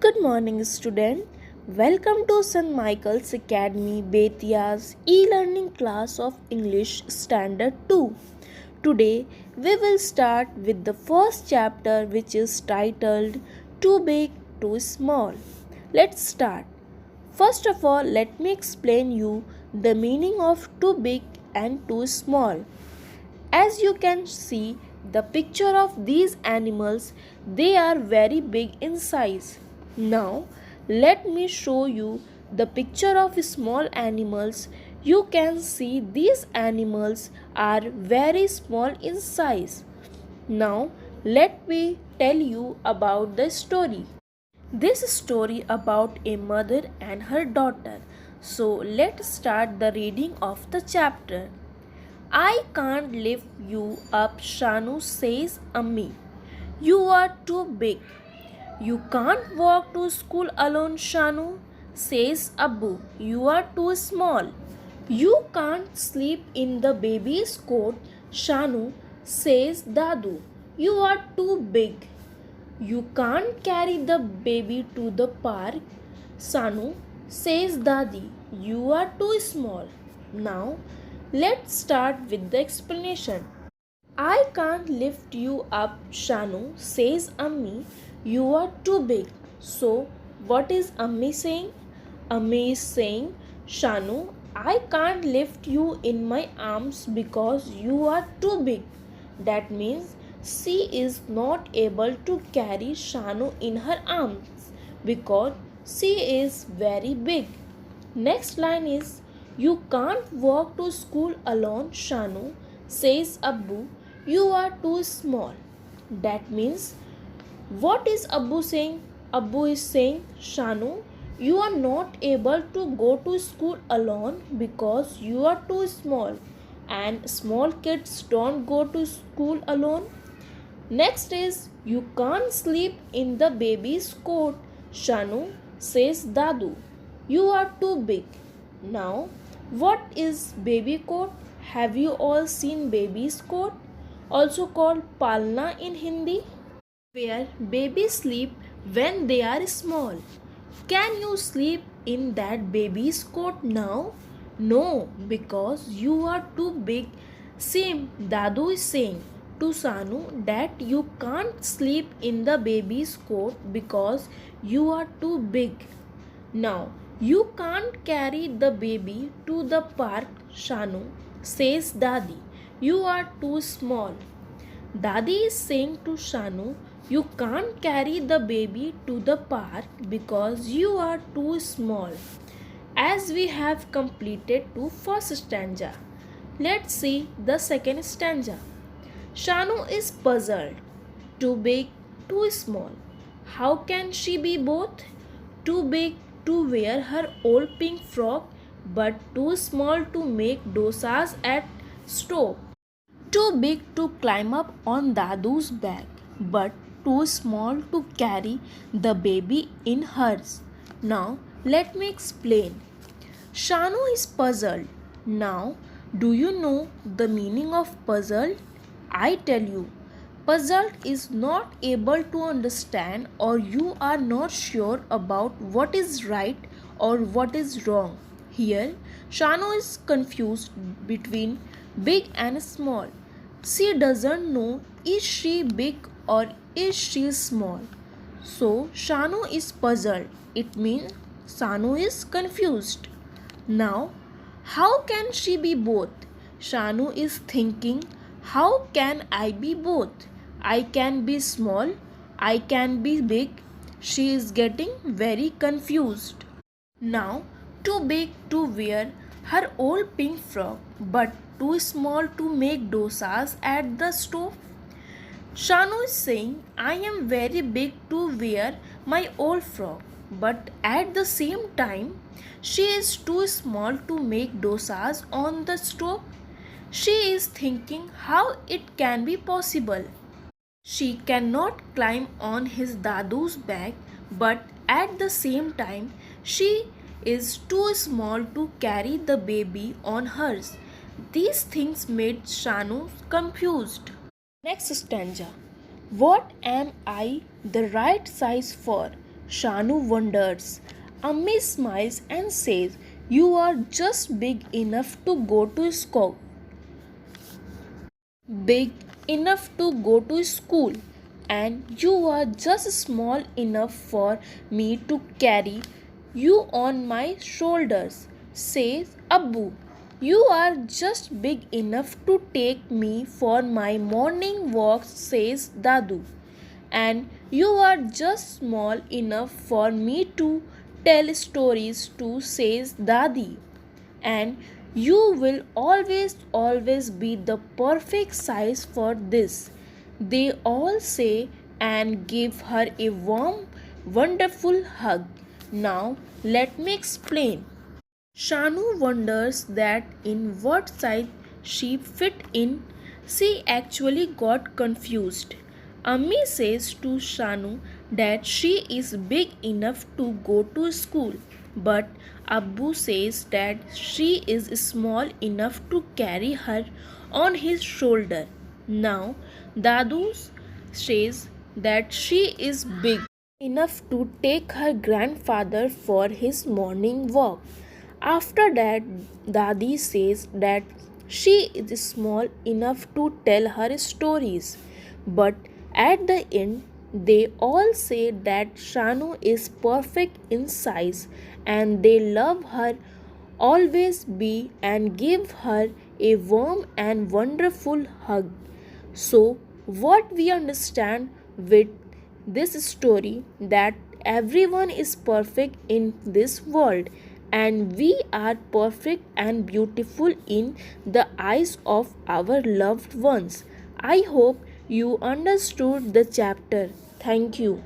Good morning, student. Welcome to St. Michael's Academy Betia's e-learning class of English Standard 2. Today, we will start with the first chapter, which is titled Too Big, Too Small. Let's start. First of all, let me explain you the meaning of too big and too small. As you can see the picture of these animals, they are very big in size. Now let me show you the picture of small animals. You can see these animals are very small in size. Now let me tell you about the story. This story about a mother and her daughter. So let's start the reading of the chapter. I can't lift you up, Shanu, says Ammi. You are too big. You can't walk to school alone, Shanu, says Abu. You are too small. You can't sleep in the baby's coat, Shanu, says Dadu. You are too big. You can't carry the baby to the park, Sanu, says Dadi. You are too small. Now, let's start with the explanation. I can't lift you up, Shanu, says Ammi. You are too big. So, what is Ammi saying? Ammi is saying, Shanu, I can't lift you in my arms because you are too big. That means she is not able to carry Shanu in her arms because she is very big. Next line is, you can't walk to school alone, Shanu, says Abu. You are too small. That means, what is Abu saying? Abu is saying, Shanu, you are not able to go to school alone because you are too small, and small kids don't go to school alone. Next is, you can't sleep in the baby's coat, Shanu, says Dadu. You are too big. Now, what is baby coat? Have you all seen baby's coat? Also called palna in Hindi, where babies sleep when they are small. Can you sleep in that baby's coat now? No, because you are too big. Same, Dadu is saying to Sanu that you can't sleep in the baby's coat because you are too big. Now, you can't carry the baby to the park, Shanu, says Dadi. You are too small. Dadi is saying to Shanu, you can't carry the baby to the park because you are too small. As we have completed the first stanza, let's see the second stanza. Shanu is puzzled. Too big, too small. How can she be both? Too big to wear her old pink frock, but too small to make dosas at stove. Too big to climb up on Dadu's back, but too small to carry the baby in hers. Now, let me explain. Shanu is puzzled. Now, do you know the meaning of puzzled? I tell you, puzzled is not able to understand, or you are not sure about what is right or what is wrong. Here, Shanu is confused between big and small. She doesn't know, is she big or is she small? So Shanu is puzzled. It means Shanu is confused. Now, how can she be both? Shanu is thinking, how can I be both? I can be small, I can be big. She is getting very confused. Now, too big to wear her old pink frock, but too small to make dosas at the stove. Shanu is saying, I am very big to wear my old frock, but at the same time, she is too small to make dosas on the stove. She is thinking how it can be possible. She cannot climb on his Dadu's back, but at the same time, she is too small to carry the baby on hers. These things made Shanu confused. Next stanza. What am I the right size for? Shanu wonders. Ammi smiles and says, "You are just big enough to go to school. Big enough to go to school, and you are just small enough for me to carry you on my shoulders," says Abbu. "You are just big enough to take me for my morning walks," says Dadu. "And you are just small enough for me to tell stories to," says Dadi. "And you will always be the perfect size for this," they all say, and give her a warm, wonderful hug. Now let me explain. Shanu wonders that in what size she fit in. She actually got confused. Ammi says to Shanu that she is big enough to go to school, but Abbu says that she is small enough to carry her on his shoulder. Now Dadu says that she is big enough to take her grandfather for his morning walk. After that, Dadi says that she is small enough to tell her stories. But at the end, they all say that Shanu is perfect in size, and they love her, always be, and give her a warm and wonderful hug. So, what we understand with this story, that everyone is perfect in this world, and we are perfect and beautiful in the eyes of our loved ones. I hope you understood the chapter. Thank you.